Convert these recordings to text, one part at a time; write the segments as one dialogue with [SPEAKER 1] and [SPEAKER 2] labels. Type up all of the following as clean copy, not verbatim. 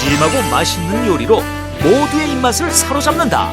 [SPEAKER 1] 푸짐하고 맛있는 요리로 모두의 입맛을 사로잡는다.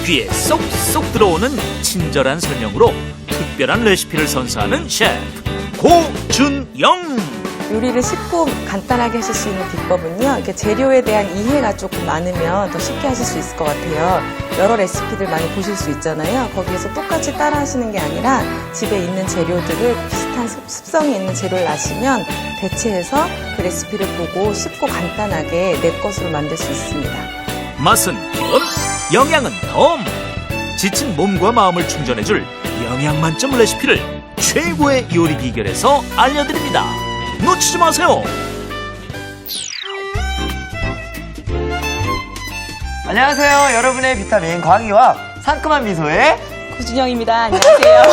[SPEAKER 1] 귀에 쏙쏙 들어오는 친절한 설명으로 특별한 레시피를 선사하는 셰프 고준영.
[SPEAKER 2] 요리를 쉽고 간단하게 하실 수 있는 비법은요, 이렇게 재료에 대한 이해가 조금 많으면 더 쉽게 하실 수 있을 것 같아요. 여러 레시피들 많이 보실 수 있잖아요. 거기에서 똑같이 따라 하시는 게 아니라 집에 있는 재료들을 비슷한 습성이 있는 재료를 아시면 대체해서 그 레시피를 보고 쉽고 간단하게 내 것으로 만들 수 있습니다.
[SPEAKER 1] 맛은 기본, 영양은 덤. 지친 몸과 마음을 충전해줄 영양 만점 레시피를 최고의 요리 비결에서 알려드립니다. 놓치지 마세요.
[SPEAKER 3] 안녕하세요. 여러분의 비타민 광희와 상큼한 미소의
[SPEAKER 2] 고준영입니다. 안녕하세요.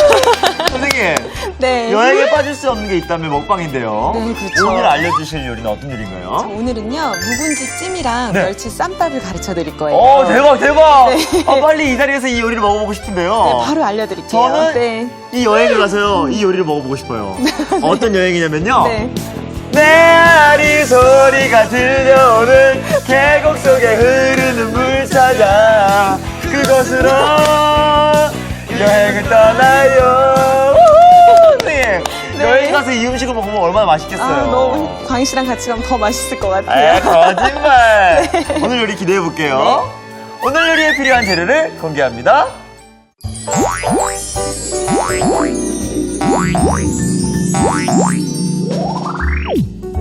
[SPEAKER 3] 선생님.
[SPEAKER 2] 네.
[SPEAKER 3] 여행에 빠질 수 없는 게 있다면 먹방인데요.
[SPEAKER 2] 네, 그렇죠.
[SPEAKER 3] 오늘 알려주실 요리는 어떤 요리인가요?
[SPEAKER 2] 오늘은요, 묵은지 찜이랑
[SPEAKER 3] 네.
[SPEAKER 2] 멸치 쌈밥을 가르쳐 드릴 거예요.
[SPEAKER 3] 대박 대박. 빨리 이 자리에서 이 요리를 먹어보고 싶은데요.
[SPEAKER 2] 네, 바로 알려드릴게요.
[SPEAKER 3] 저는
[SPEAKER 2] 네.
[SPEAKER 3] 이 여행을 가서요 이 요리를 먹어보고 싶어요. 어떤 여행이냐면요.
[SPEAKER 2] 네.
[SPEAKER 3] 메아리 소리가 들려오는 계곡 속에 흐르는 물 찾아 그곳으로 여행을 떠나요. 선생님,
[SPEAKER 2] 네.
[SPEAKER 3] 여행 가서 이 음식을 먹으면 얼마나 맛있겠어요.
[SPEAKER 2] 너무 광희 씨랑 같이 가면 더 맛있을 것 같아요.
[SPEAKER 3] 거짓말. 오늘 요리 기대해 볼게요. 오늘 요리에 필요한 재료를 공개합니다.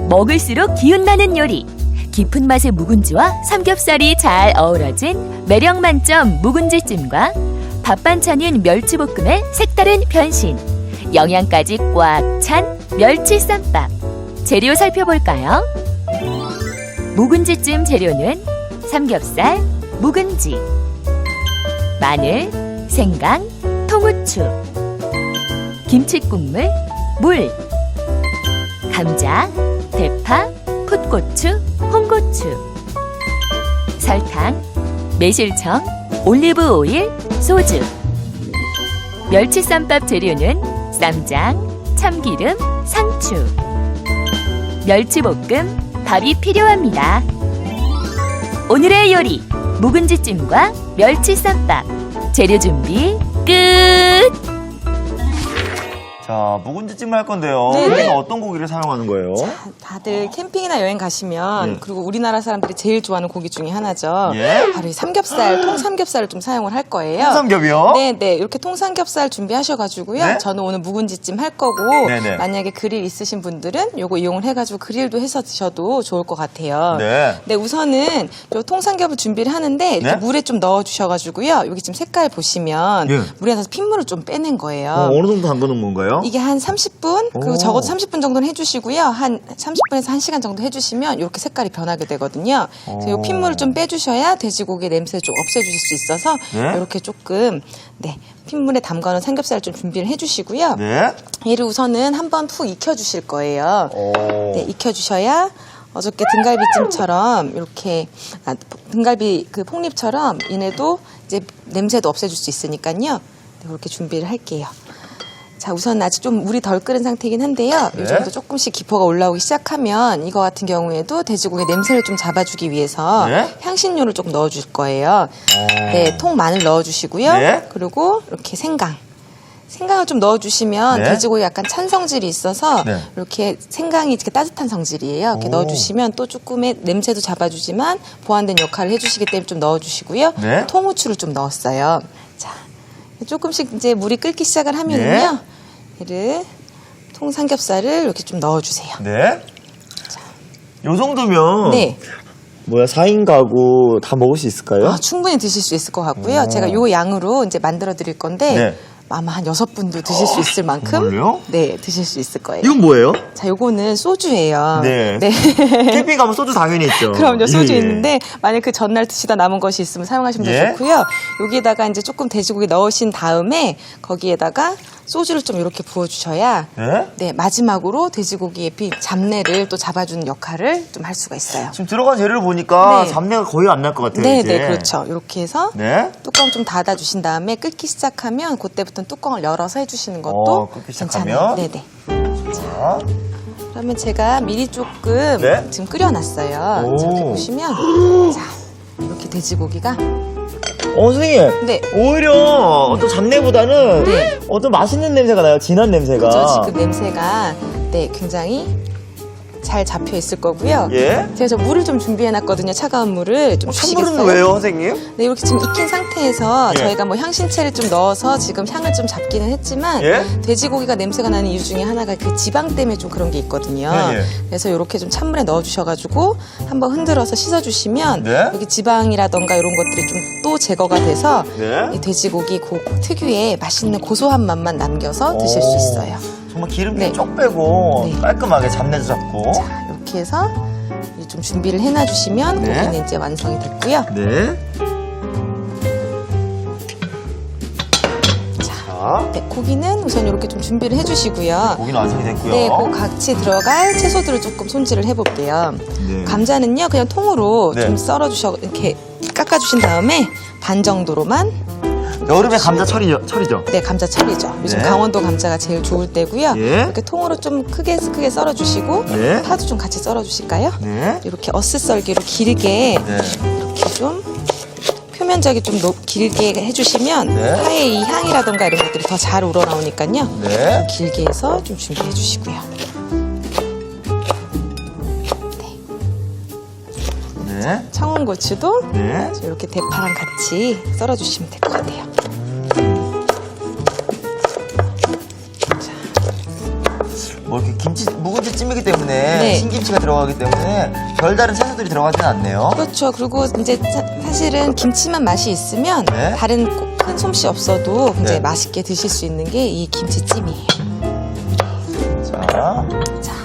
[SPEAKER 4] 먹을수록 기운나는 요리. 깊은 맛의 묵은지와 삼겹살이 잘 어우러진 매력 만점 묵은지찜과 밥 반찬인 멸치볶음의 색다른 변신. 영양까지 꽉 찬 멸치쌈밥. 재료 살펴볼까요? 묵은지찜 재료는 삼겹살, 묵은지, 마늘, 생강, 통후추, 김치국물, 물, 감자, 대파, 풋고추, 홍고추, 설탕, 매실청, 올리브 오일, 소주. 멸치쌈밥 재료는 쌈장, 참기름, 상추. 멸치볶음, 밥이 필요합니다. 오늘의 요리, 묵은지찜과 멸치쌈밥. 재료 준비 끝!
[SPEAKER 3] 자, 묵은지찜을 할 건데요.
[SPEAKER 2] 네네.
[SPEAKER 3] 우리가 어떤 고기를 사용하는 거예요?
[SPEAKER 2] 다들 캠핑이나 여행 가시면
[SPEAKER 3] 네.
[SPEAKER 2] 그리고 우리나라 사람들이 제일 좋아하는 고기 중에 하나죠.
[SPEAKER 3] 예?
[SPEAKER 2] 바로 이 삼겹살, 통삼겹살을 좀 사용을 할 거예요.
[SPEAKER 3] 통삼겹이요?
[SPEAKER 2] 네, 이렇게 통삼겹살 준비하셔가지고요.
[SPEAKER 3] 네?
[SPEAKER 2] 저는 오늘 묵은지찜 할 거고
[SPEAKER 3] 네네.
[SPEAKER 2] 만약에 그릴 있으신 분들은 요거 이용을 해가지고 그릴도 해서 드셔도 좋을 것 같아요.
[SPEAKER 3] 네.
[SPEAKER 2] 우선은 요 통삼겹을 준비를 하는데 이렇게
[SPEAKER 3] 네?
[SPEAKER 2] 물에 좀 넣어주셔가지고요. 여기 지금 색깔 보시면
[SPEAKER 3] 예.
[SPEAKER 2] 물에 넣어서 핏물을 좀 빼낸 거예요.
[SPEAKER 3] 어느 정도 담그는 건가요?
[SPEAKER 2] 이게 한 30분, 그리고
[SPEAKER 3] 오.
[SPEAKER 2] 적어도 30분 정도는 해주시고요. 한 30분에서 1시간 정도 해주시면 이렇게 색깔이 변하게 되거든요. 그래서 이 핏물을 좀 빼주셔야 돼지고기 냄새를 좀 없애주실 수 있어서
[SPEAKER 3] 네?
[SPEAKER 2] 이렇게 조금 핏물에 담가놓은 삼겹살을 좀 준비를 해주시고요.
[SPEAKER 3] 네.
[SPEAKER 2] 얘를 우선은 한번 푹 익혀주실 거예요.
[SPEAKER 3] 오.
[SPEAKER 2] 네, 익혀주셔야 어저께 등갈비찜처럼 이렇게 등갈비 그 폭립처럼 얘네도 이제 냄새도 없애줄 수 있으니까요. 그렇게 준비를 할게요. 자, 우선 아직 좀 물이 덜 끓은 상태이긴 한데요.
[SPEAKER 3] 네.
[SPEAKER 2] 이 정도 조금씩 기포가 올라오기 시작하면 이거 같은 경우에도 돼지고기 냄새를 좀 잡아주기 위해서
[SPEAKER 3] 네.
[SPEAKER 2] 향신료를 조금 넣어줄 거예요. 네, 통 마늘 넣어주시고요.
[SPEAKER 3] 네.
[SPEAKER 2] 그리고 이렇게 생강을 좀 넣어주시면
[SPEAKER 3] 네.
[SPEAKER 2] 돼지고기 약간 찬 성질이 있어서
[SPEAKER 3] 네.
[SPEAKER 2] 이렇게 생강이 이렇게 따뜻한 성질이에요. 이렇게
[SPEAKER 3] 오.
[SPEAKER 2] 넣어주시면 또 조금의 냄새도 잡아주지만 보완된 역할을 해주시기 때문에 좀 넣어주시고요.
[SPEAKER 3] 네.
[SPEAKER 2] 통후추를 좀 넣었어요. 자, 조금씩 이제 물이 끓기 시작을
[SPEAKER 3] 네.
[SPEAKER 2] 하면은요. 얘를 통삼겹살을 이렇게 좀 넣어주세요.
[SPEAKER 3] 네. 요 정도면
[SPEAKER 2] 네.
[SPEAKER 3] 4인 가구 다 먹을 수 있을까요?
[SPEAKER 2] 충분히 드실 수 있을 것 같고요. 제가 요 양으로 이제 만들어 드릴 건데
[SPEAKER 3] 네.
[SPEAKER 2] 아마 한 6분도 드실 수 있을 만큼
[SPEAKER 3] 정말요?
[SPEAKER 2] 네, 드실 수 있을 거예요.
[SPEAKER 3] 이건 뭐예요?
[SPEAKER 2] 자, 요거는 소주예요.
[SPEAKER 3] 네.
[SPEAKER 2] 네.
[SPEAKER 3] 캠핑 가면 소주 당연히 있죠.
[SPEAKER 2] 그럼요, 소주
[SPEAKER 3] 예.
[SPEAKER 2] 있는데 만약 그 전날 드시다 남은 것이 있으면 사용하시면 더
[SPEAKER 3] 예.
[SPEAKER 2] 좋고요. 여기에다가 이제 조금 돼지고기 넣으신 다음에 거기에다가 소주를 좀 이렇게 부어주셔야
[SPEAKER 3] 네?
[SPEAKER 2] 네, 마지막으로 돼지고기의 잡내를 또 잡아주는 역할을 좀 할 수가 있어요.
[SPEAKER 3] 지금 들어간 재료를 보니까
[SPEAKER 2] 네.
[SPEAKER 3] 잡내가 거의 안 날 것 같아요.
[SPEAKER 2] 네,
[SPEAKER 3] 이제.
[SPEAKER 2] 네, 그렇죠. 이렇게 해서
[SPEAKER 3] 네.
[SPEAKER 2] 뚜껑 좀 닫아주신 다음에 끓기 시작하면 그때부터는 뚜껑을 열어서 해주시는 것도
[SPEAKER 3] 끓기
[SPEAKER 2] 괜찮아요.
[SPEAKER 3] 시작하면?
[SPEAKER 2] 네네.
[SPEAKER 3] 자,
[SPEAKER 2] 그러면 제가 미리 조금
[SPEAKER 3] 네?
[SPEAKER 2] 지금 끓여놨어요.
[SPEAKER 3] 오.
[SPEAKER 2] 자, 이렇게 보시면 자, 이렇게 돼지고기가
[SPEAKER 3] 선생님.
[SPEAKER 2] 네.
[SPEAKER 3] 오히려 어떤 잡내보다는
[SPEAKER 2] 네.
[SPEAKER 3] 어떤 맛있는 냄새가 나요. 진한 냄새가.
[SPEAKER 2] 그죠? 지금 냄새가 네 굉장히 잘 잡혀 있을 거고요.
[SPEAKER 3] 예?
[SPEAKER 2] 제가 저 물을 좀 준비해놨거든요. 차가운 물을 좀
[SPEAKER 3] 찬물은
[SPEAKER 2] 주시겠어요?
[SPEAKER 3] 왜요, 선생님?
[SPEAKER 2] 네, 이렇게 지금 익힌 상태에서
[SPEAKER 3] 예.
[SPEAKER 2] 저희가 뭐 향신채를 좀 넣어서 지금 향을 좀 잡기는 했지만
[SPEAKER 3] 예?
[SPEAKER 2] 돼지고기가 냄새가 나는 이유 중에 하나가 그 지방 때문에 좀 그런 게 있거든요.
[SPEAKER 3] 예, 예.
[SPEAKER 2] 그래서 이렇게 좀 찬물에 넣어주셔가지고 한번 흔들어서 씻어주시면
[SPEAKER 3] 네?
[SPEAKER 2] 여기 지방이라던가 이런 것들이 좀 또 제거가 돼서
[SPEAKER 3] 네?
[SPEAKER 2] 이 돼지고기 특유의 맛있는 고소한 맛만 남겨서 드실 수 있어요.
[SPEAKER 3] 정말 기름기
[SPEAKER 2] 네.
[SPEAKER 3] 쪽 빼고
[SPEAKER 2] 네.
[SPEAKER 3] 깔끔하게 잡내도 잡고.
[SPEAKER 2] 자, 이렇게 해서 이제 좀 준비를 해놔주시면
[SPEAKER 3] 네.
[SPEAKER 2] 고기는 이제 완성이 됐고요.
[SPEAKER 3] 네.
[SPEAKER 2] 자, 네, 고기는 우선 이렇게 좀 준비를 해주시고요.
[SPEAKER 3] 고기는 완성이 됐고요.
[SPEAKER 2] 네, 그 같이 들어갈 채소들을 조금 손질을 해볼게요.
[SPEAKER 3] 네.
[SPEAKER 2] 감자는요, 그냥 통으로
[SPEAKER 3] 네.
[SPEAKER 2] 좀 썰어주셔, 이렇게 깎아주신 다음에 반 정도로만.
[SPEAKER 3] 여름에 감자 철이죠?
[SPEAKER 2] 네, 감자철이죠. 요즘
[SPEAKER 3] 네.
[SPEAKER 2] 강원도 감자가 제일 좋을 때고요.
[SPEAKER 3] 예.
[SPEAKER 2] 이렇게 통으로 좀 크게 썰어주시고,
[SPEAKER 3] 네.
[SPEAKER 2] 파도 좀 같이 썰어주실까요?
[SPEAKER 3] 네.
[SPEAKER 2] 이렇게 어슷썰기로 길게
[SPEAKER 3] 네.
[SPEAKER 2] 이렇게 좀 표면적이 좀 길게 해주시면
[SPEAKER 3] 네.
[SPEAKER 2] 파의 이 향이라던가 이런 것들이 더 잘 우러나오니까요.
[SPEAKER 3] 네.
[SPEAKER 2] 길게 해서 좀 준비해 주시고요.
[SPEAKER 3] 네.
[SPEAKER 2] 청양고추도
[SPEAKER 3] 네.
[SPEAKER 2] 이렇게 대파랑 같이 썰어주시면 될 것 같아요.
[SPEAKER 3] 뭐 이렇게 묵은지 찜이기 때문에
[SPEAKER 2] 네.
[SPEAKER 3] 신김치가 들어가기 때문에 별다른 채소들이 들어가지는 않네요.
[SPEAKER 2] 그렇죠. 그리고 이제 사실은 김치만 맛이 있으면
[SPEAKER 3] 네.
[SPEAKER 2] 다른 큰 솜씨 없어도 굉장히
[SPEAKER 3] 네.
[SPEAKER 2] 맛있게 드실 수 있는 게 이 김치찜이에요.
[SPEAKER 3] 자.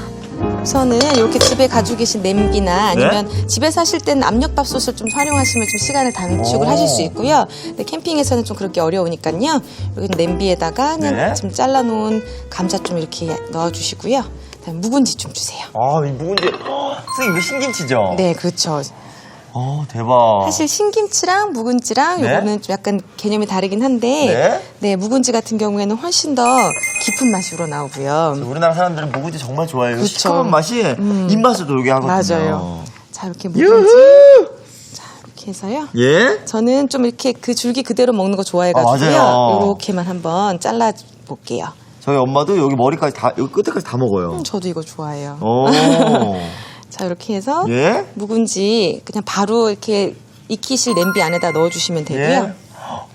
[SPEAKER 2] 우선은 이렇게 집에 가지고 계신 냄비나 아니면 집에서 하실 때는 압력밥솥을 좀 활용하시면 좀 시간을 단축을
[SPEAKER 3] 오.
[SPEAKER 2] 하실 수 있고요. 근데 캠핑에서는 좀 그렇게 어려우니까요. 여기 냄비에다가 그냥
[SPEAKER 3] 네.
[SPEAKER 2] 좀 잘라놓은 감자 좀 이렇게 넣어주시고요. 그다음에 묵은지 좀 주세요.
[SPEAKER 3] 아, 이 묵은지. 선생님, 이거 신김치죠?
[SPEAKER 2] 네, 그렇죠.
[SPEAKER 3] 대박.
[SPEAKER 2] 사실 신김치랑 묵은지랑
[SPEAKER 3] 네.
[SPEAKER 2] 요거는 좀 약간 개념이 다르긴 한데 네, 묵은지 같은 경우에는 훨씬 더 깊은 맛이 우러나오고요.
[SPEAKER 3] 우리나라 사람들은 묵은지 정말 좋아해요.
[SPEAKER 2] 그쵸.
[SPEAKER 3] 시큼한 맛이 입맛을 돌게 하거든요.
[SPEAKER 2] 맞아요. 자, 이렇게 묵은지. 자, 이렇게 해서요.
[SPEAKER 3] 예?
[SPEAKER 2] 저는 좀 이렇게 그 줄기 그대로 먹는 거 좋아해가지고요.
[SPEAKER 3] 맞아요.
[SPEAKER 2] 이렇게만 한번 잘라볼게요.
[SPEAKER 3] 저희 엄마도 여기 머리까지 다, 여기 끝에까지 다 먹어요.
[SPEAKER 2] 저도 이거 좋아해요.
[SPEAKER 3] 오.
[SPEAKER 2] 자, 이렇게 해서
[SPEAKER 3] 예?
[SPEAKER 2] 묵은지 그냥 바로 이렇게 익히실 냄비 안에다 넣어주시면 되고요.
[SPEAKER 3] 예?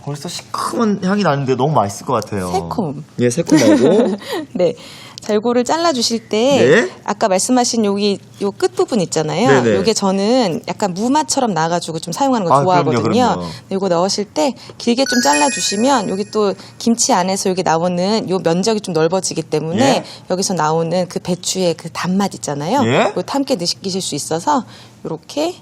[SPEAKER 3] 벌써 시큼한 향이 나는데 너무 맛있을 것 같아요.
[SPEAKER 2] 새콤.
[SPEAKER 3] 예, 새콤하고.
[SPEAKER 2] 네. 자, 요거를 잘라주실 때
[SPEAKER 3] 네.
[SPEAKER 2] 아까 말씀하신 여기 요 끝부분 있잖아요.
[SPEAKER 3] 네네.
[SPEAKER 2] 요게 저는 약간 무맛처럼 나가지고 좀 사용하는 걸
[SPEAKER 3] 아,
[SPEAKER 2] 좋아하거든요.
[SPEAKER 3] 그럼요.
[SPEAKER 2] 근데 요거 넣으실 때 길게 좀 잘라주시면 여기 또 김치 안에서 여기 나오는 요 면적이 좀 넓어지기 때문에
[SPEAKER 3] 예.
[SPEAKER 2] 여기서 나오는 그 배추의 그 단맛 있잖아요.
[SPEAKER 3] 예.
[SPEAKER 2] 이거 함께 느끼실 수 있어서 요렇게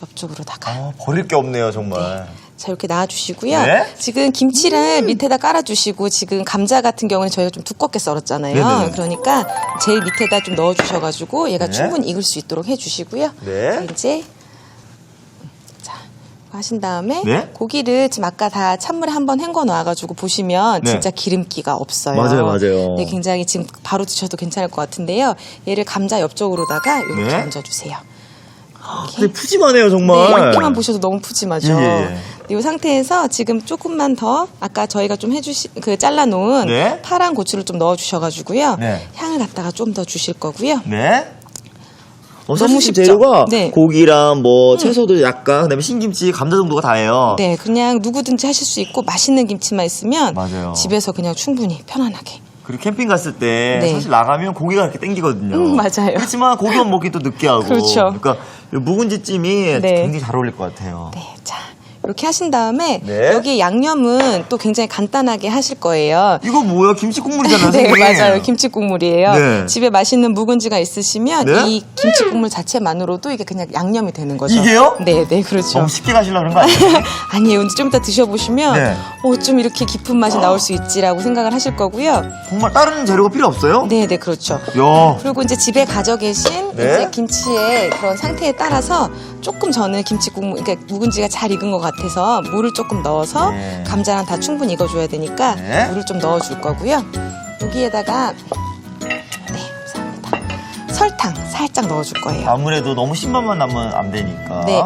[SPEAKER 2] 옆쪽으로다가
[SPEAKER 3] 버릴 게 없네요, 정말.
[SPEAKER 2] 자, 이렇게 놔주시고요.
[SPEAKER 3] 네.
[SPEAKER 2] 지금 김치를 밑에다 깔아주시고, 지금 감자 같은 경우는 저희가 좀 두껍게 썰었잖아요.
[SPEAKER 3] 네네.
[SPEAKER 2] 그러니까 제일 밑에다 좀 넣어주셔가지고 얘가
[SPEAKER 3] 네.
[SPEAKER 2] 충분히 익을 수 있도록 해주시고요.
[SPEAKER 3] 네.
[SPEAKER 2] 자, 이제 자 하신 다음에
[SPEAKER 3] 네.
[SPEAKER 2] 고기를 지금 아까 다 찬물에 한번 헹궈 놔가지고 보시면
[SPEAKER 3] 네.
[SPEAKER 2] 진짜 기름기가 없어요.
[SPEAKER 3] 맞아요, 맞아요.
[SPEAKER 2] 네, 굉장히 지금 바로 드셔도 괜찮을 것 같은데요. 얘를 감자 옆쪽으로다가 이렇게
[SPEAKER 3] 네.
[SPEAKER 2] 얹어주세요.
[SPEAKER 3] 근데 푸짐하네요, 정말.
[SPEAKER 2] 네, 이렇게만 보셔도 너무 푸짐하죠.
[SPEAKER 3] 예.
[SPEAKER 2] 이 상태에서 지금 조금만 더 아까 저희가 좀 잘라놓은
[SPEAKER 3] 네.
[SPEAKER 2] 파란 고추를 좀 넣어주셔가지고요.
[SPEAKER 3] 네.
[SPEAKER 2] 향을 갖다가 좀 더 주실 거고요.
[SPEAKER 3] 네.
[SPEAKER 2] 너무
[SPEAKER 3] 사실
[SPEAKER 2] 쉽죠?
[SPEAKER 3] 재료가
[SPEAKER 2] 네.
[SPEAKER 3] 고기랑 뭐 채소도 약간 그다음에 신김치, 감자 정도가 다예요.
[SPEAKER 2] 네, 그냥 누구든지 하실 수 있고 맛있는 김치만 있으면
[SPEAKER 3] 맞아요.
[SPEAKER 2] 집에서 그냥 충분히 편안하게.
[SPEAKER 3] 그리고 캠핑 갔을 때
[SPEAKER 2] 네.
[SPEAKER 3] 사실 나가면 고기가 이렇게 땡기거든요.
[SPEAKER 2] 맞아요.
[SPEAKER 3] 그렇지만 고기만 먹기 또 느끼하고.
[SPEAKER 2] 그렇죠.
[SPEAKER 3] 그러니까 이 묵은지찜이
[SPEAKER 2] 네.
[SPEAKER 3] 굉장히 잘 어울릴 것 같아요.
[SPEAKER 2] 네, 자 이렇게 하신 다음에
[SPEAKER 3] 네.
[SPEAKER 2] 여기 양념은 또 굉장히 간단하게 하실 거예요.
[SPEAKER 3] 이거 뭐야? 김치 국물이잖아요,
[SPEAKER 2] 네,
[SPEAKER 3] 선생님.
[SPEAKER 2] 맞아요. 김치 국물이에요.
[SPEAKER 3] 네.
[SPEAKER 2] 집에 맛있는 묵은지가 있으시면
[SPEAKER 3] 네?
[SPEAKER 2] 이 김치 국물 자체만으로도 이게 그냥 양념이 되는 거죠.
[SPEAKER 3] 이게요?
[SPEAKER 2] 네, 네, 그렇죠.
[SPEAKER 3] 너무 쉽게 가시려고 그런 거 아니에요?
[SPEAKER 2] 아니에요. 근데 좀 이따 드셔보시면
[SPEAKER 3] 네.
[SPEAKER 2] 좀 이렇게 깊은 맛이 나올 수 있지라고 생각을 하실 거고요.
[SPEAKER 3] 정말 다른 재료가 필요 없어요?
[SPEAKER 2] 네, 네, 그렇죠.
[SPEAKER 3] 야.
[SPEAKER 2] 그리고 이제 집에 가져 계신
[SPEAKER 3] 네?
[SPEAKER 2] 이제 김치의 그런 상태에 따라서 조금 저는 김치 국물, 그러니까 묵은지가 잘 익은 것 같아서 물을 조금 넣어서
[SPEAKER 3] 네.
[SPEAKER 2] 감자랑 다 충분히 익어줘야 되니까 물을 좀 넣어줄 거고요. 여기에다가 네, 감사합니다. 설탕 살짝 넣어줄 거예요.
[SPEAKER 3] 아무래도 너무 신맛만 나면 안 되니까.
[SPEAKER 2] 네.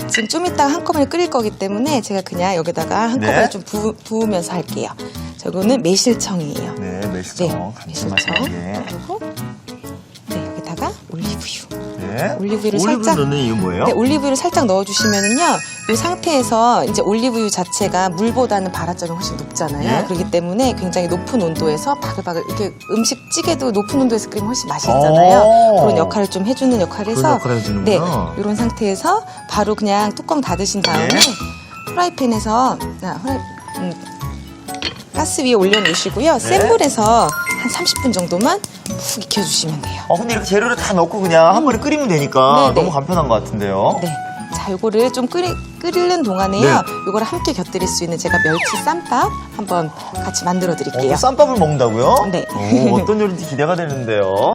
[SPEAKER 2] 지금 좀 이따가 한꺼번에 끓일 거기 때문에 제가 그냥 여기다가 한꺼번에
[SPEAKER 3] 네.
[SPEAKER 2] 좀 부으면서 할게요. 자, 이거는 매실청이에요.
[SPEAKER 3] 네, 매실청.
[SPEAKER 2] 네,
[SPEAKER 3] 감칠맛이 나게.
[SPEAKER 2] 그리고 네, 여기다가 올리브유.
[SPEAKER 3] 네.
[SPEAKER 2] 올리브유를
[SPEAKER 3] 올리브
[SPEAKER 2] 살짝
[SPEAKER 3] 넣는 이유 뭐예요?
[SPEAKER 2] 네, 올리브유를 살짝 넣어주시면은요, 이 상태에서 이제 올리브유 자체가 물보다는 발화점이 훨씬 높잖아요.
[SPEAKER 3] 네.
[SPEAKER 2] 그렇기 때문에 굉장히 높은 온도에서 바글바글 이렇게 음식 찌개도 높은 온도에서 끓이면 훨씬 맛이 있잖아요.
[SPEAKER 3] 오.
[SPEAKER 2] 그런 역할을 좀 해주는 역할에서
[SPEAKER 3] 그런 역할을 해주는구나.
[SPEAKER 2] 네, 이런 상태에서 바로 그냥 뚜껑 닫으신 다음에
[SPEAKER 3] 네.
[SPEAKER 2] 프라이팬에서 가스 위에 올려놓으시고요. 센 불에서 한 30분 정도만 푹 익혀주시면 돼요.
[SPEAKER 3] 근데 이렇게 재료를 다 넣고 그냥 한 번에 끓이면 되니까
[SPEAKER 2] 네,
[SPEAKER 3] 너무
[SPEAKER 2] 네.
[SPEAKER 3] 간편한 것 같은데요.
[SPEAKER 2] 네. 자, 요거를 좀 끓이는 동안에요.
[SPEAKER 3] 네.
[SPEAKER 2] 요거를 함께 곁들일 수 있는 제가 멸치 쌈밥 한번 같이 만들어 드릴게요.
[SPEAKER 3] 또 쌈밥을 먹는다고요?
[SPEAKER 2] 네.
[SPEAKER 3] 어떤 요리인지 기대가 되는데요.